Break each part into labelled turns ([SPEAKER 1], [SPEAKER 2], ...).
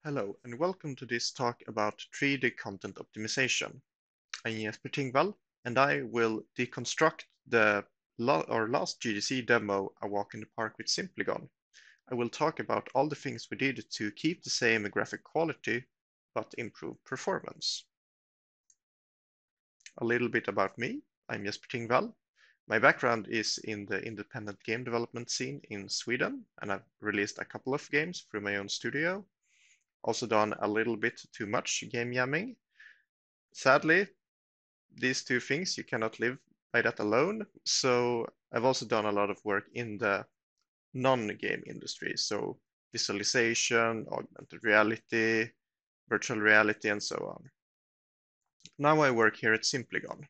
[SPEAKER 1] Hello and welcome to this talk about 3D content optimization. I'm Jesper Tingvall and I will deconstruct our last GDC demo, A Walk in the Park with Simplygon. I will talk about all the things we did to keep the same graphic quality but improve performance. A little bit about me. I'm Jesper Tingvall. My background is in the independent game development scene in Sweden, and I've released a couple of games through my own studio. Also done a little bit too much game jamming. Sadly, these two things, you cannot live by that alone. So I've also done a lot of work in the non-game industry. So visualization, augmented reality, virtual reality, and so on. Now I work here at Simplygon.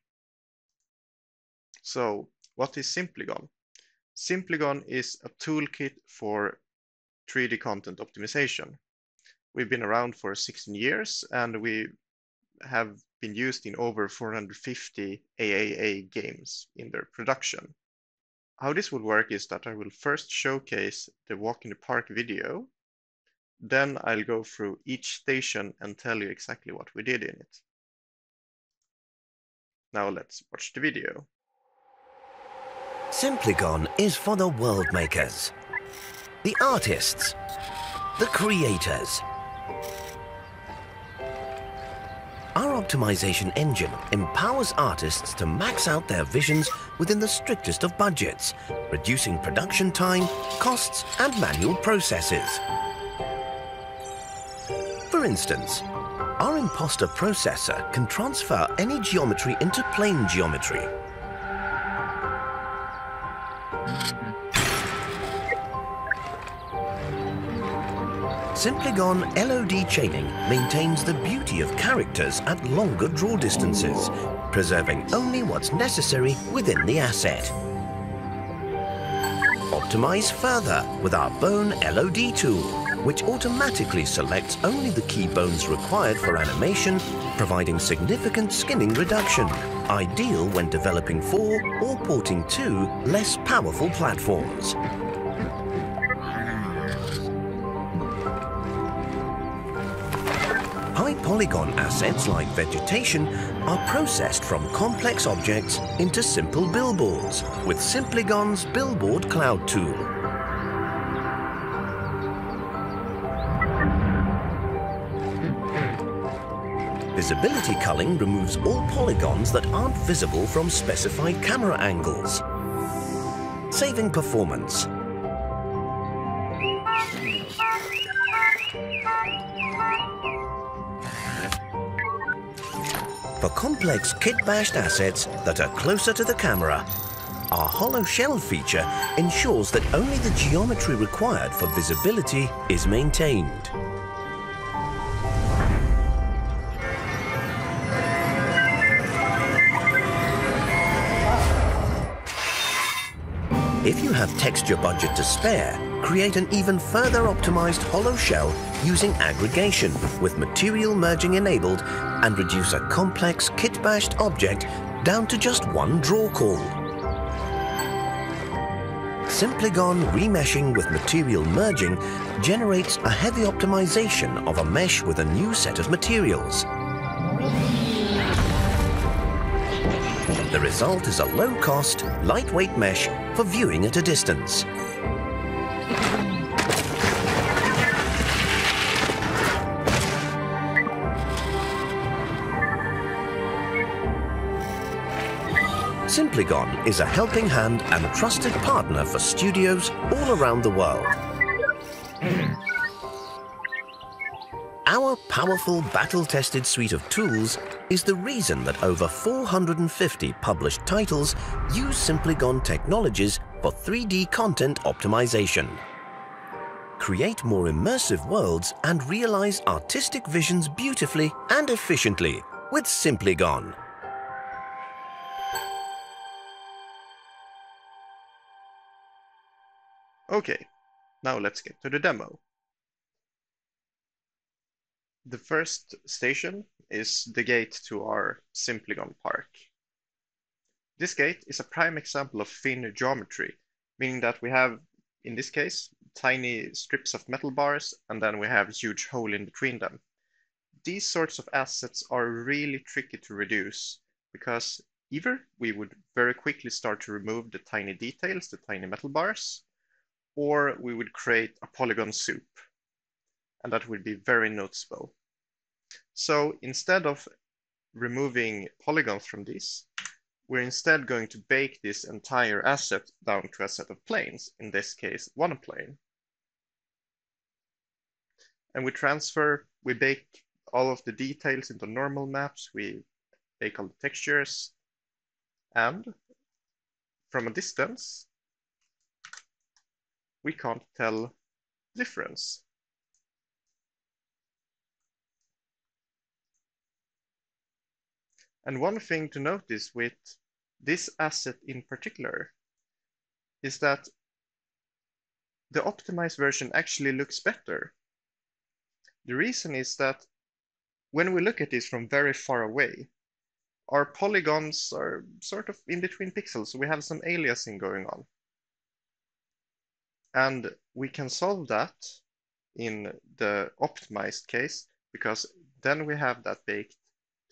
[SPEAKER 1] So what is Simplygon? Simplygon is a toolkit for 3D content optimization. We've been around for 16 years and we have been used in over 450 AAA games in their production. How this will work is that I will first showcase the Walk in the Park video. Then I'll go through each station and tell you exactly what we did in it. Now let's watch the video.
[SPEAKER 2] Simplygon is for the world makers, the artists, the creators. Our optimization engine empowers artists to max out their visions within the strictest of budgets, reducing production time, costs, and manual processes. For instance, our imposter processor can transfer any geometry into plane geometry. Simplygon LOD chaining maintains the beauty of characters at longer draw distances, preserving only what's necessary within the asset. Optimize further with our Bone LOD tool, which automatically selects only the key bones required for animation, providing significant skinning reduction, ideal when developing for or porting to less powerful platforms. High polygon assets like vegetation are processed from complex objects into simple billboards with Simplygon's Billboard Cloud tool. Visibility culling removes all polygons that aren't visible from specified camera angles, saving performance. For complex kit-bashed assets that are closer to the camera, our hollow shell feature ensures that only the geometry required for visibility is maintained. If you have texture budget to spare, create an even further optimized hollow shell using aggregation with material merging enabled and reduce a complex kit-bashed object down to just one draw call. Simplygon remeshing with material merging generates a heavy optimization of a mesh with a new set of materials. The result is a low-cost, lightweight mesh for viewing at a distance. Simplygon is a helping hand and trusted partner for studios all around the world. Our powerful, battle-tested suite of tools is the reason that over 450 published titles use Simplygon technologies for 3D content optimization. Create more immersive worlds and realize artistic visions beautifully and efficiently with Simplygon.
[SPEAKER 1] Okay, now let's get to the demo. The first station is the gate to our Simplygon park. This gate is a prime example of thin geometry, meaning that we have in this case, tiny strips of metal bars, and then we have a huge hole in between them. These sorts of assets are really tricky to reduce because either we would very quickly start to remove the tiny details, the tiny metal bars, or we would create a polygon soup, and that would be very noticeable. So instead of removing polygons from this, we're instead going to bake this entire asset down to a set of planes, in this case, one plane. And we bake all of the details into normal maps, we bake all the textures, and from a distance, we can't tell difference. And one thing to notice with this asset in particular is that the optimized version actually looks better. The reason is that when we look at this from very far away, our polygons are sort of in between pixels, so we have some aliasing going on. And we can solve that in the optimized case, because then we have that baked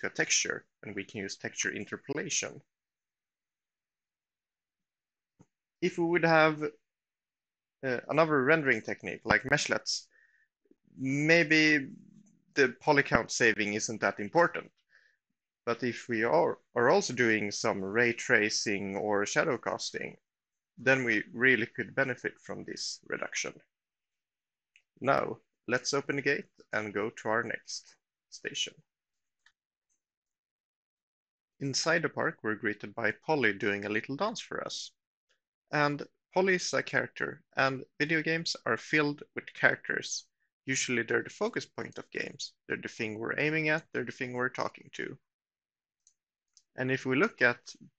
[SPEAKER 1] to a texture, and we can use texture interpolation. If we would have another rendering technique like meshlets, maybe the poly count saving isn't that important. But if we are also doing some ray tracing or shadow casting, then we really could benefit from this reduction. Now, let's open the gate and go to our next station. Inside the park, we're greeted by Polly doing a little dance for us. And Polly is a character, and video games are filled with characters. Usually they're the focus point of games. They're the thing we're aiming at, they're the thing we're talking to. And if we look at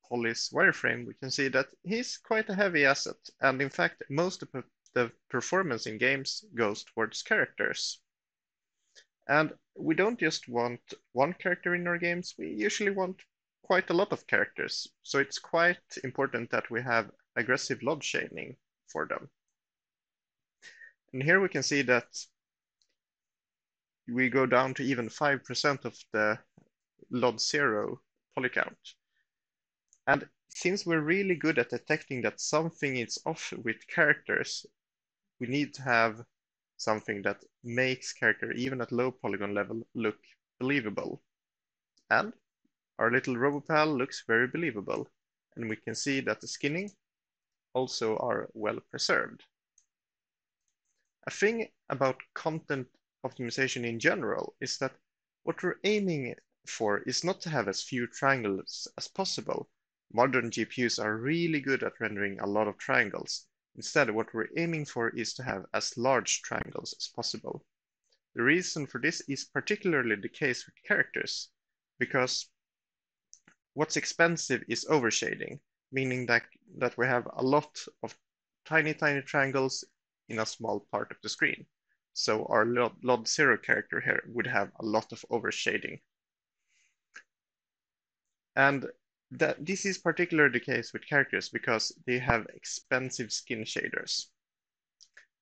[SPEAKER 1] Polly's wireframe, we can see that he's quite a heavy asset. And in fact, most of the performance in games goes towards characters. And we don't just want one character in our games, we usually want quite a lot of characters. So it's quite important that we have aggressive LOD shading for them. And here we can see that we go down to even 5% of the LOD 0 poly count. And since we're really good at detecting that something is off with characters, we need to have something that makes character, even at low polygon level, look believable. And our little RoboPal looks very believable. And we can see that the skinning also are well preserved. A thing about content optimization in general is that what we're aiming for is not to have as few triangles as possible. Modern GPUs are really good at rendering a lot of triangles. Instead, what we're aiming for is to have as large triangles as possible. The reason for this is particularly the case with characters, because what's expensive is overshading, meaning that we have a lot of tiny triangles in a small part of the screen. So our LOD 0 character here would have a lot of overshading. And this is particularly the case with characters because they have expensive skin shaders.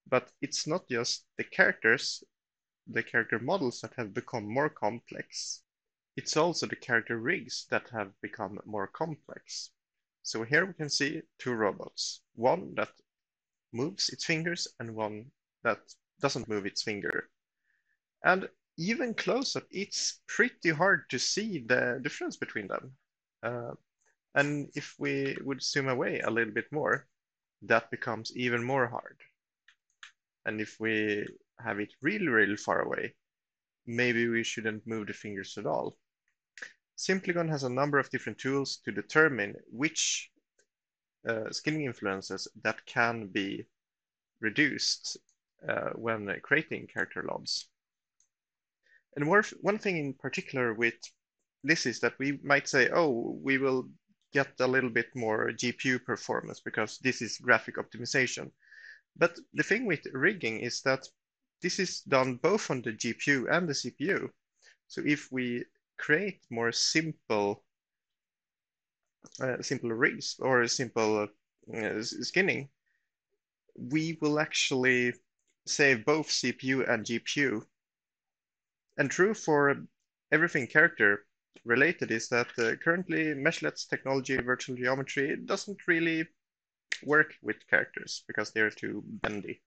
[SPEAKER 1] But it's not just the character models that have become more complex. It's also the character rigs that have become more complex. So here we can see two robots, one that moves its fingers and one that doesn't move its finger. And even close up, it's pretty hard to see the difference between them. And if we would zoom away a little bit more, that becomes even more hard. And if we have it really, really far away, maybe we shouldn't move the fingers at all. Simplygon has a number of different tools to determine which skinning influences that can be reduced when creating character LODs. And one thing in particular with this is that we might say, oh, we will get a little bit more GPU performance because this is graphic optimization. But the thing with rigging is that this is done both on the GPU and the CPU. So if we create more simple rigs or simple skinning, we will actually save both CPU and GPU. And true for everything character related is that currently Meshlets technology virtual geometry doesn't really work with characters because they're too bendy.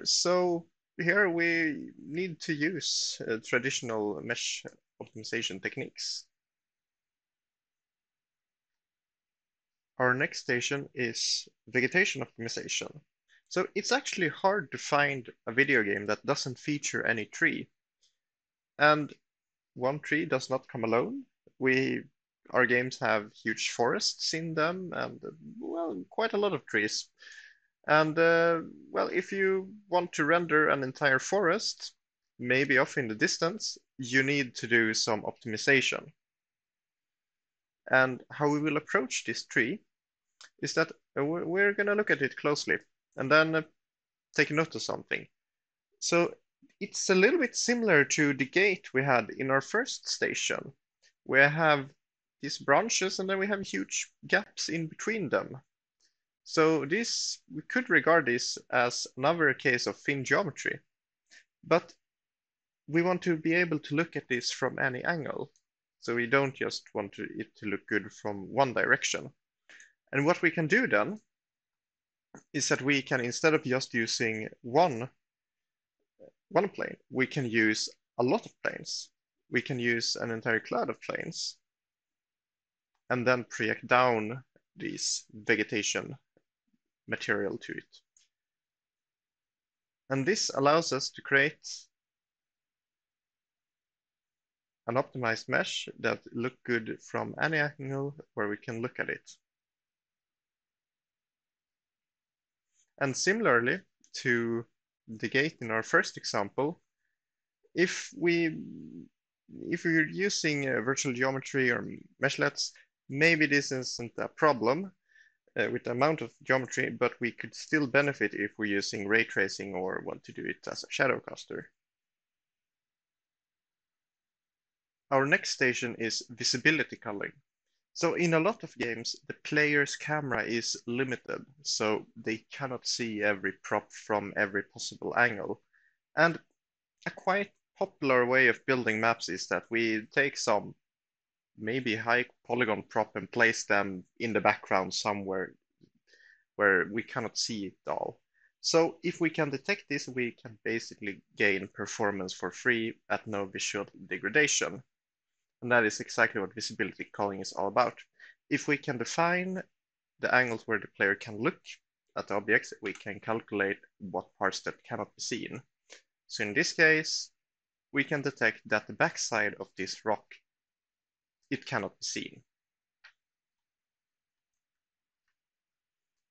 [SPEAKER 1] So here we need to use traditional mesh optimization techniques. Our next station is vegetation optimization. So it's actually hard to find a video game that doesn't feature any tree. And one tree does not come alone. Our games have huge forests in them and, well, quite a lot of trees. And, well, if you want to render an entire forest, maybe off in the distance, you need to do some optimization. And how we will approach this tree is that we're going to look at it closely and then take note of something. So it's a little bit similar to the gate we had in our first station. We have these branches and then we have huge gaps in between them. So we could regard this as another case of thin geometry, but we want to be able to look at this from any angle. So we don't just want it to look good from one direction. And what we can do then is that we can, instead of just using one plane, we can use a lot of planes. We can use an entire cloud of planes and then project down this vegetation material to it. And this allows us to create an optimized mesh that look good from any angle where we can look at it. And similarly to the gate in our first example, if we're using virtual geometry or meshlets, maybe this isn't a problem with the amount of geometry, but we could still benefit if we're using ray tracing or want to do it as a shadow caster. Our next station is visibility culling. So in a lot of games, the player's camera is limited, so they cannot see every prop from every possible angle. And a quite popular way of building maps is that we take some maybe high polygon prop and place them in the background somewhere where we cannot see it all. So if we can detect this, we can basically gain performance for free at no visual degradation. And that is exactly what visibility culling is all about. If we can define the angles where the player can look at the objects, we can calculate what parts that cannot be seen. So in this case, we can detect that the backside of this rock, it cannot be seen.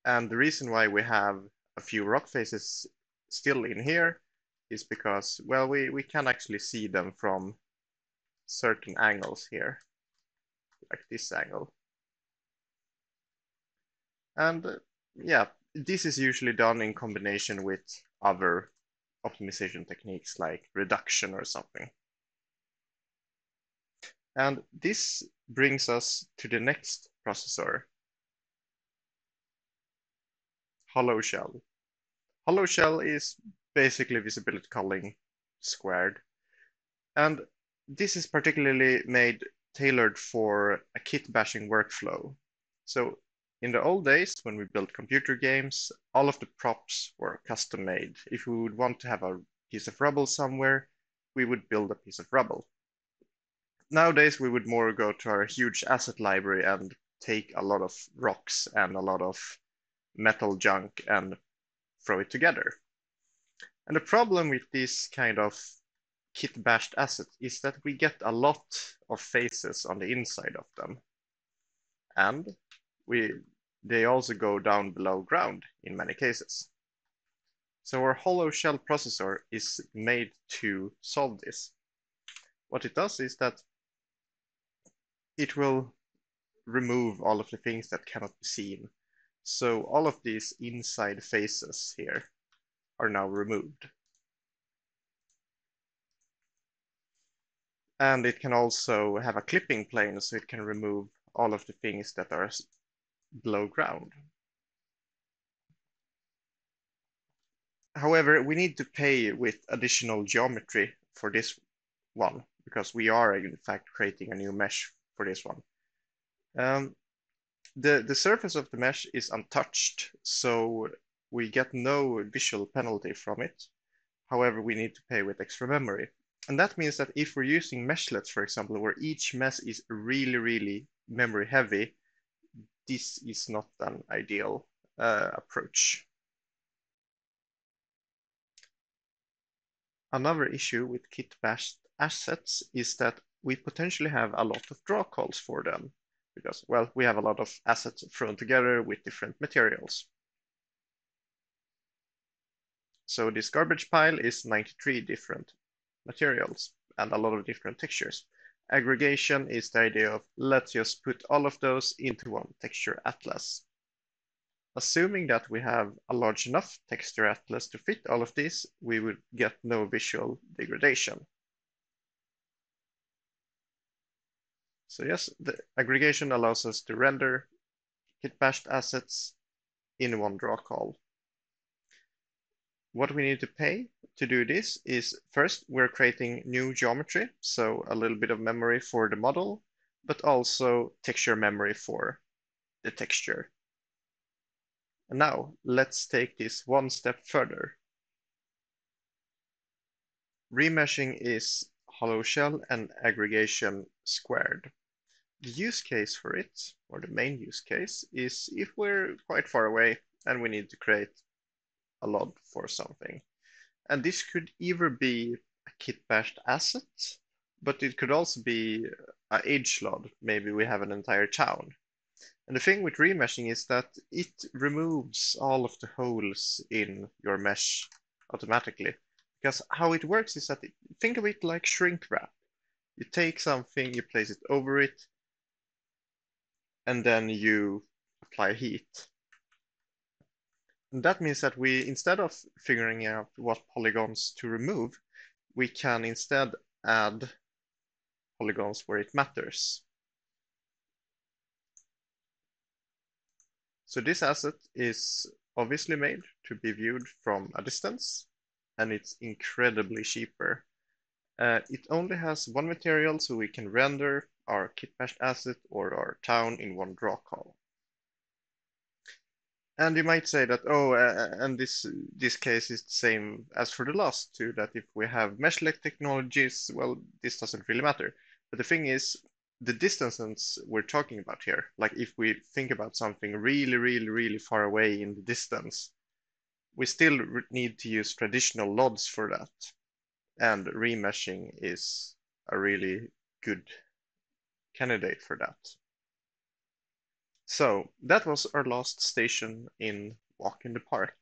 [SPEAKER 1] And the reason why we have a few rock faces still in here is because, well, we can actually see them from certain angles here, like this angle. And yeah, this is usually done in combination with other optimization techniques like reduction or something. And this brings us to the next processor, hollow shell. Hollow shell is basically visibility culling squared. And this is particularly tailored for a kit bashing workflow. So in the old days, when we built computer games, all of the props were custom made. If we would want to have a piece of rubble somewhere, we would build a piece of rubble. Nowadays, we would more go to our huge asset library and take a lot of rocks and a lot of metal junk and throw it together. And the problem with this kind of kit bashed assets is that we get a lot of faces on the inside of them. And they also go down below ground in many cases. So our hollow shell processor is made to solve this. What it does is that it will remove all of the things that cannot be seen. So all of these inside faces here are now removed. And it can also have a clipping plane, so it can remove all of the things that are below ground. However, we need to pay with additional geometry for this one because we are in fact creating a new mesh for this one. The surface of the mesh is untouched, so we get no visual penalty from it. However, we need to pay with extra memory. And that means that if we're using meshlets, for example, where each mesh is really, really memory heavy, this is not an ideal approach. Another issue with kit-bashed assets is that we potentially have a lot of draw calls for them because, well, we have a lot of assets thrown together with different materials. So this garbage pile is 93 different materials and a lot of different textures. Aggregation is the idea of let's just put all of those into one texture atlas. Assuming that we have a large enough texture atlas to fit all of these, we would get no visual degradation. So yes, the aggregation allows us to render kit-bashed assets in one draw call. What we need to pay to do this is first we're creating new geometry, so a little bit of memory for the model, but also texture memory for the texture. And now let's take this one step further. Remeshing is hollow shell and aggregation squared. The use case for it, or the main use case, is if we're quite far away and we need to create a LOD for something. And this could either be a kit-bashed asset, but it could also be an edge LOD. Maybe we have an entire town. And the thing with remeshing is that it removes all of the holes in your mesh automatically. Because how it works is that, think of it like shrink wrap. You take something, you place it over it, and then you apply heat. And that means that we, instead of figuring out what polygons to remove, we can instead add polygons where it matters. So this asset is obviously made to be viewed from a distance, and it's incredibly cheaper. It only has one material, so we can render our kit-bashed asset or our town in one draw call. And you might say that, oh, and this case is the same as for the last two, that if we have mesh-like technologies, well, this doesn't really matter. But the thing is, the distances we're talking about here, like if we think about something really, really, really far away in the distance, we still need to use traditional LODs for that. And remeshing is a really good candidate for that. So that was our last station in Walk in the Park.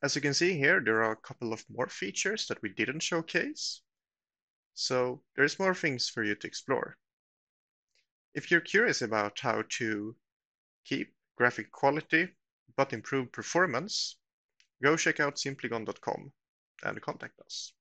[SPEAKER 1] As you can see here, there are a couple of more features that we didn't showcase. So there's more things for you to explore. If you're curious about how to keep graphic quality but improve performance, go check out simplygon.com and contact us.